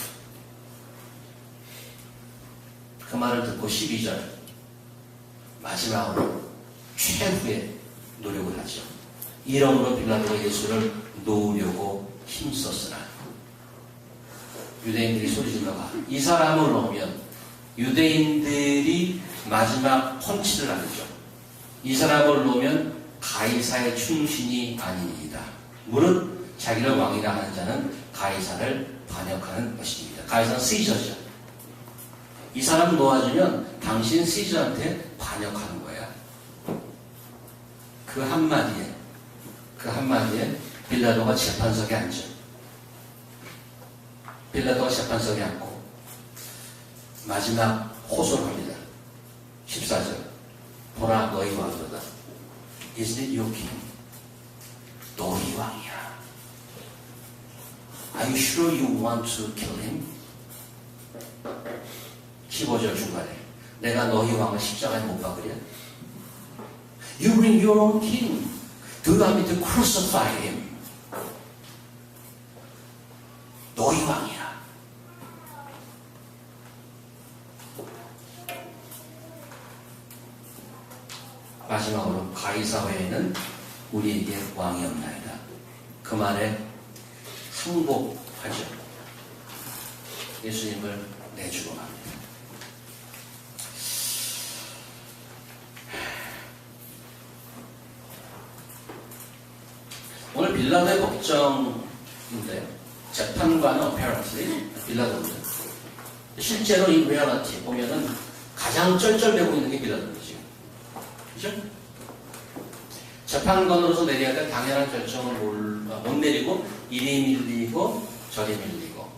S3: 그 말을 듣고 12절 마지막으로 최후의 노력을 하죠. 이러므로 빌라도가 예수를 놓으려고 힘썼으나 유대인들이 소리질러가 이 사람을 놓으면 유대인들이 마지막 펀치를 하죠. 이 사람을 놓으면 가이사의 충신이 아니니이다. 무릇 자기를 왕이라 하는 자는 가이사를 반역하는 것입니다. 가이사는 시저죠. 이 사람 놓아주면 당신 시저한테 반역하는 거야. 그 한마디에 빌라도가 재판석에 앉아. 빌라도가 재판석에 앉고 마지막 호소를 합니다. 14절. 보라 너희 왕이다. Isn't it your king? 너희 왕이야. Are you sure you want to kill him? 15절 중간에 내가 너희 왕을 십자가에 못 박으랴? You bring your own king. Do you want me to crucify him? 너희 왕이야. 마지막으로 가이사 외에는 우리에게 왕이 없나이다. 그 말에 항복하죠. 예수님을 내주고 맙니다. 오늘 빌라도의 법정인데 재판관은 apparently 빌라도입니다. 실제로 이 reality 보면은 가장 쩔쩔매고 있는 게 빌라도이죠. 그죠? 재판관으로서 내려야 될 당연한 결정을 못 내리고 이리 밀리고 저리 밀리고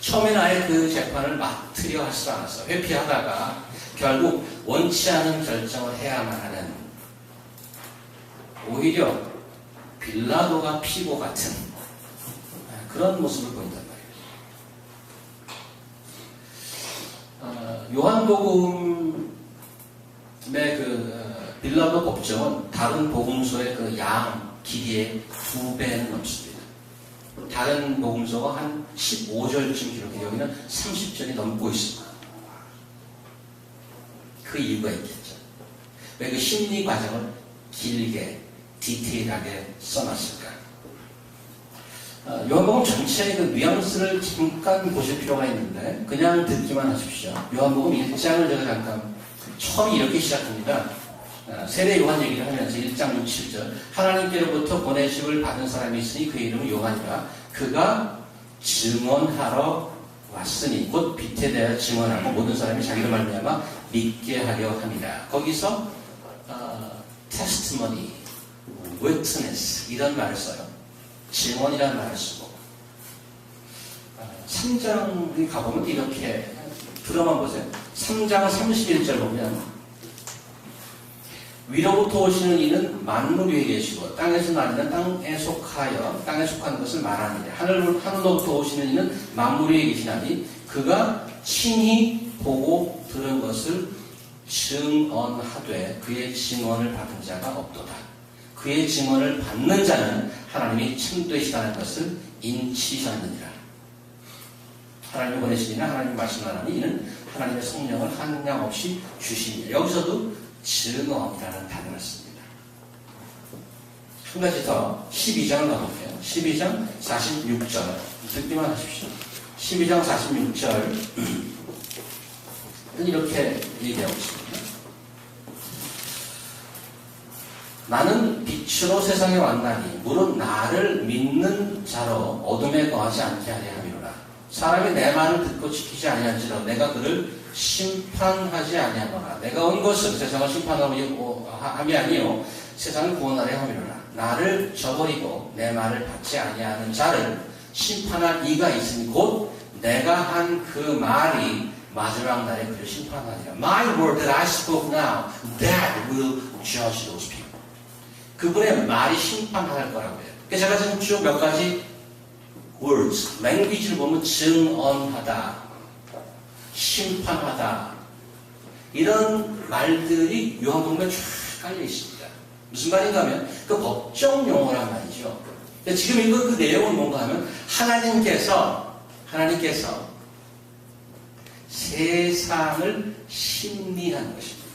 S3: 처음에는 아예 그 재판을 맡으려 하지도 않았어. 회피하다가 결국 원치 않은 결정을 해야만 하는 오히려 빌라도가 피고 같은 그런 모습을 보인단 말이에요. 요한복음의 그 빌라도 법정은 다른 복음서의 그 양 길이의 2배는 넘습니다. 다른 복음서가 한 15절쯤 기록해 여기는 30절이 넘고 있습니다. 그 이유가 있겠죠. 왜 그 심리 과정을 길게 디테일하게 써놨을까? 요한복음 전체의 그 뉘앙스를 잠깐 보실 필요가 있는데 그냥 듣기만 하십시오. 요한복음 1장을 제가 잠깐 처음이 이렇게 시작합니다. 세례 요한 얘기를 하면서 1장 6, 7절 하나님께로부터 보내심을 받은 사람이 있으니 그 이름은 요한이라 그가 증언하러 왔으니 곧 빛에 대하여 증언하고 모든 사람이 자기를 말미암아 믿게 하려 합니다. 거기서 testimony, witness 이런 말을 써요. 증언이라는 말을 쓰고 3장에 가보면 이렇게 들어만 보세요. 3장 31절 보면 위로부터 오시는 이는 만물 위에 계시고 땅에서 나는 땅에 속하여 땅에 속한 것을 말하느니라. 하늘로부터 오시는 이는 만물 위에 계시나니 그가 친히 보고 들은 것을 증언하되 그의 증언을 받은 자가 없도다. 그의 증언을 받는 자는 하나님이 참되시다는 것을 인치셨느니라. 하나님이 보내시니나 하나님이 말씀하나니 이는 하나님의 성령을 한량 없이 주시니라. 여기서도 증언이라는 단어를 씁니다. 한 가지 더 12장을 가볼게요. 12장 46절 듣기만 하십시오. 12장 46절 이렇게 얘기하고 있습니다. 나는 빛으로 세상에 왔나니 무릇 나를 믿는 자로 어둠에 거하지 않게 하려 함이로라. 사람이 내 말을 듣고 지키지 아니한지라 내가 그를 심판하지 아니하노라. 내가 온 것은 세상을 심판함이 아니요 세상을 구원하려 함이로라. 나를 저버리고 내 말을 받지 아니하는 자를 심판할 이가 있으니 곧 내가 한 그 말이 마지막 날에 그를 심판하리라. My word that I spoke now, that will judge those people. 그분의 말이 심판할 거라고 해요. 그래서 제가 지금 쭉 몇 가지 words, language를 보면 증언하다, 심판하다 이런 말들이 요한복음에 쫙 깔려 있습니다. 무슨 말인가 하면 그 법정 용어란 말이죠. 지금 읽은 그 내용은 뭔가 하면 하나님께서 세상을 심리하는 것입니다.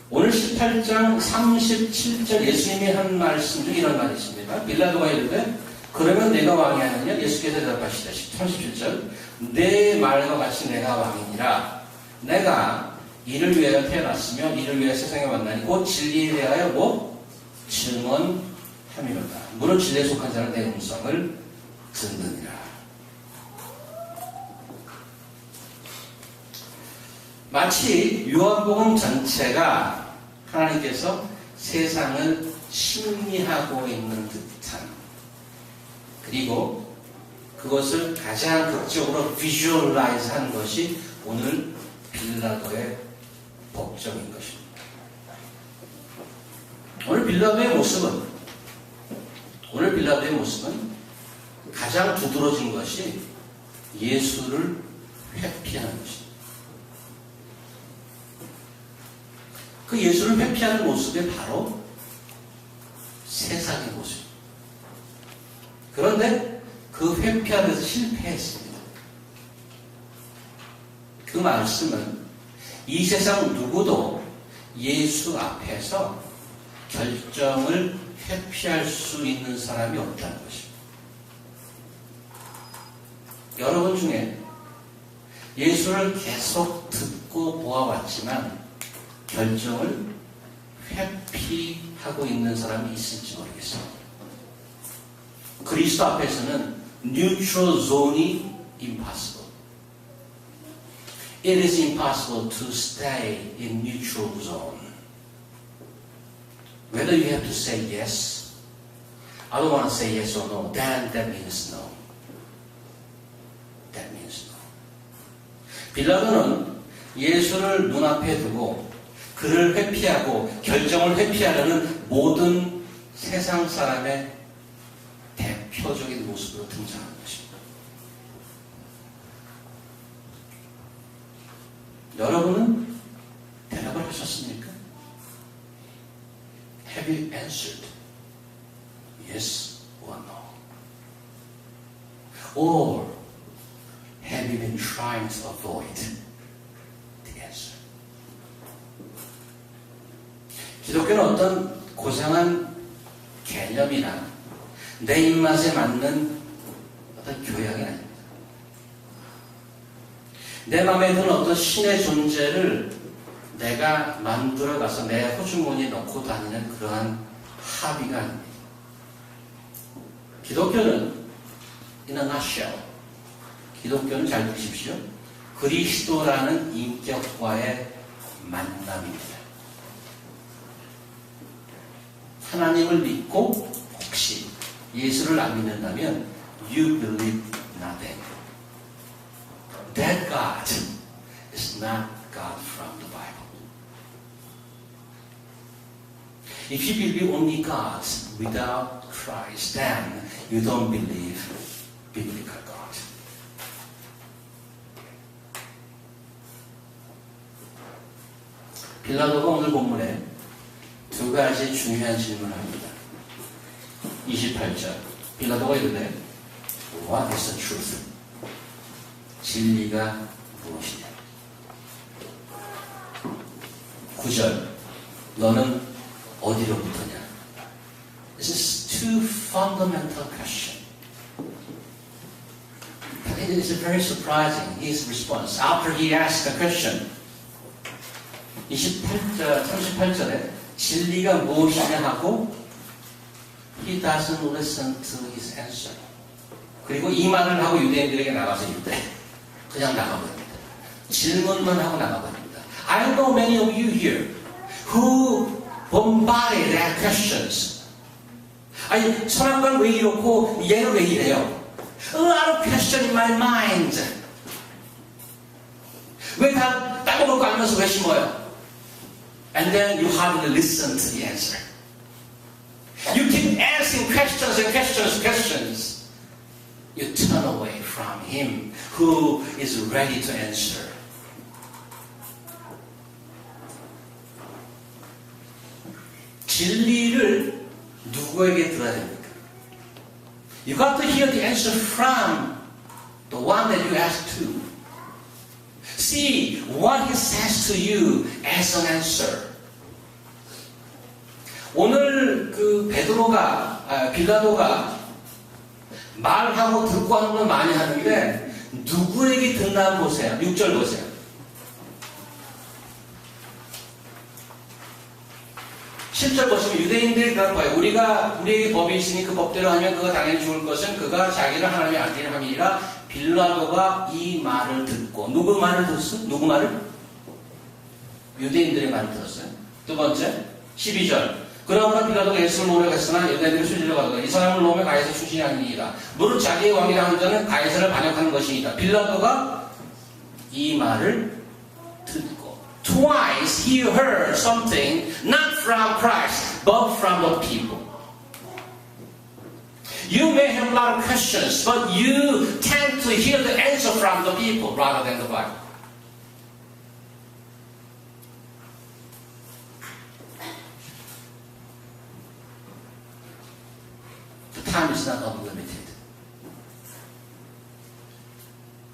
S3: 오늘 18장 37절 예수님이 한 말씀 중 이런 말이 있습니다. 빌라도가 이르되 그러면 내가 왕이 아니냐? 예수께서 대답하시되 37절 내 말과 같이 내가 왕이니라. 내가 이를 위하여 태어났으며 이를 위하여 세상에 왔나니 곧 진리에 대하여 증언함이로다. 무릇 진리에 속한 자는 내 음성을 듣느니라. 마치 요한복음 전체가 하나님께서 세상을 심리하고 있는 듯한, 그리고 그것을 가장 극적으로 비주얼라이즈 한 것이 오늘 빌라도의 복종인 것입니다. 오늘 빌라도의 모습은 가장 두드러진 것이 예수를 회피하는 것입니다. 그 예수를 회피하는 모습이 바로 세상의 모습입니다. 그런데 그 회피하는 데서 실패했습니다. 그 말씀은 이 세상 누구도 예수 앞에서 결정을 회피할 수 있는 사람이 없다는 것입니다. 여러분 중에 예수를 계속 듣고 보아왔지만 결정을 회피하고 있는 사람이 있을지 모르겠습니다. 그리스도 앞에서는 neutral zone이 impossible. It is impossible to stay in neutral zone. Whether you have to say yes, I don't want to say yes or no, then that means no. That means no. 빌라도는 예수를 눈앞에 두고 그를 회피하고 결정을 회피하려는 모든 세상 사람의 대표적인 모습으로 등장하는 것입니다. 여러분은 대답을 하셨습니까? Have you answered yes or no? Or have you been trying to avoid the answer? 기독교는 어떤 고상한 개념이나 내 입맛에 맞는 어떤 교양이 아닙니다. 내 마음에 드는 어떤 신의 존재를 내가 만들어가서 내 호주머니에 넣고 다니는 그러한 합의가 아닙니다. 기독교는 in a nutshell, 기독교는 잘 들으십시오. 그리스도라는 인격과의 만남입니다. 하나님을 믿고 혹시 예수를 안 믿는다면 you believe nothing. That God is not God from the Bible. If you believe only God without Christ, then you don't believe biblical God. 빌라도가 오늘 본문에 두 가지 중요한 질문을 합니다. 28절 빌라도가 이르되 What is the truth? 진리가 무엇이냐? 9절 너는 어디로부터냐? This is two fundamental questions. It is very surprising, his response. After he asked the question, 38절에 진리가 무엇이냐 하고 he doesn't listen to his answer. 그리고 이 말을 하고 유대인들에게 나가서 그냥 나가버립니다. 질문만 하고 나가버립니다. I know many of you here who bombarded their questions. 아니, 선악과는 왜 이렇고 얘는 왜 이래요? A lot of questions in my mind. 왜 다 따먹을 거 알면서 왜 심어요? And then you hardly listen to the answer. You keep asking questions and questions. You turn away from him who is ready to answer. 진리를 누구에게 들어야 됩니까? You got to hear the answer from the one that you asked to. See what he says to you as an answer. 오늘 그 빌라도가 말하고 듣고 하는 건 많이 하는데 누구에게 듣나 한번 보세요. 6절 보세요. 7절 보시면 유대인들이 그런 거예요. 우리에게 법이 있으니 그 법대로 하면 그가 당연히 죽을 것은 그가 자기를 하나님의 아들이라 함이니라. 빌라도가 이 말을 듣고 누구 말을 듣었어? 누구 말을? 유대인들의 말을 들었어요. 두 번째, 12절. 그러므로 빌라도가 예수를 놓으려 했으나 유대인들이 수질러 가더라. 이 사람을 놓으면 가이사 출신이 아니니이다. 무릇 자기의 왕이라 하는 자는 가이사를 반역하는 것이니이다. 빌라도가 이 말을 듣고 Twice he heard something not from Christ but from the people. You may have a lot of questions, but you tend to hear the answer from the people rather than the Bible. The time is not unlimited.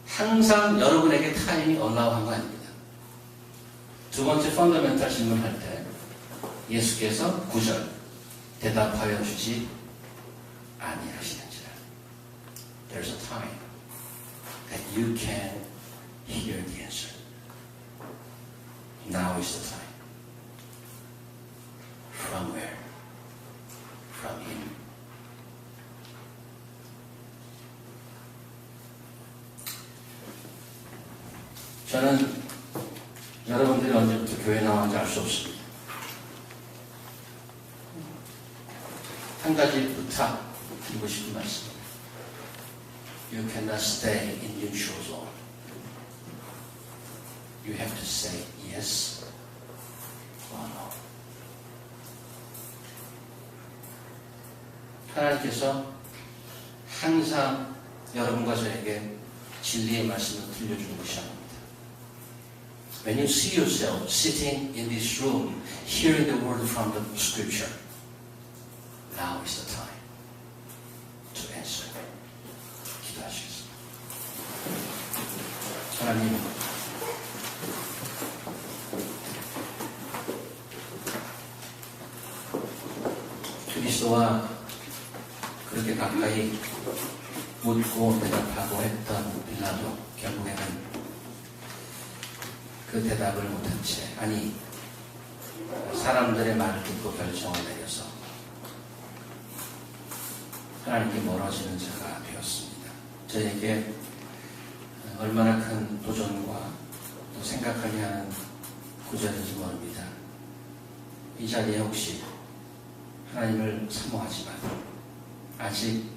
S3: 항상 여러분에게 타임이 얼라우한 거 아닙니다. 두 번째 펀더멘탈 질문할 때 예수께서 9절 대답하여 주지 아니하시는지라. There's a time that you can hear the answer. Now is the time. From where? From Him. 저는 여러분들이 언제부터 교회 나왔는지 알 수 없습니다. 한 가지 부탁드리고 싶은 말씀입니다. You cannot stay in neutral zone. You have to say yes or no. 하나님께서 항상 여러분과 저에게 진리의 말씀을 들려주는 것이 아닙니다. When you see yourself sitting in this room, hearing the word from the scripture, now is the time to answer. 기도하시겠습니다. 하나님, 그리스도와 그렇게 가까이 묻고 대답하고 했던 빌라도 결국에는 그 대답을 못한 채, 아니 사람들의 말을 듣고 결정을 내려서 하나님께 멀어지는 자가 되었습니다. 저에게 얼마나 큰 도전과 또 생각하게 하는 구절인지 모릅니다. 이 자리에 혹시 하나님을 사모하지만 아직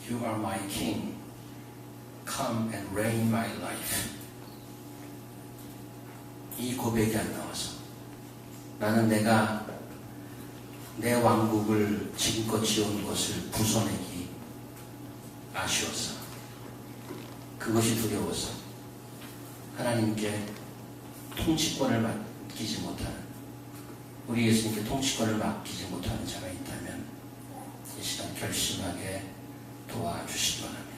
S3: You are my king. Come and reign my life. 이 고백이 안 나와서 나는 내가 내 왕국을 지금껏 지어온 것을 부숴내기 아쉬워서 그것이 두려워서 하나님께 통치권을 맡기지 못하는 우리 예수님께 통치권을 맡기지 못하는 자가 있다면 이 시간 결심하게 도와주시기 바랍니다.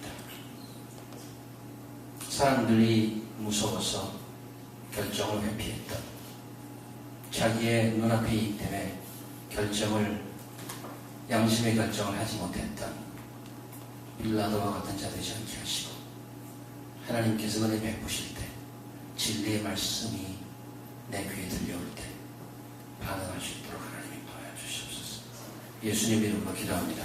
S3: 사람들이 무서워서 결정을 회피했던 자기의 눈앞에 있기 때문에 양심의 결정을 하지 못했던 빌라도와 같은 자 되지 않게 하시고 하나님께서 은혜 베푸실 때 진리의 말씀이 내 귀에 들려올 때 반응할 수 있도록 하나님이 도와주시옵소서. 예수님 이름으로 기도합니다.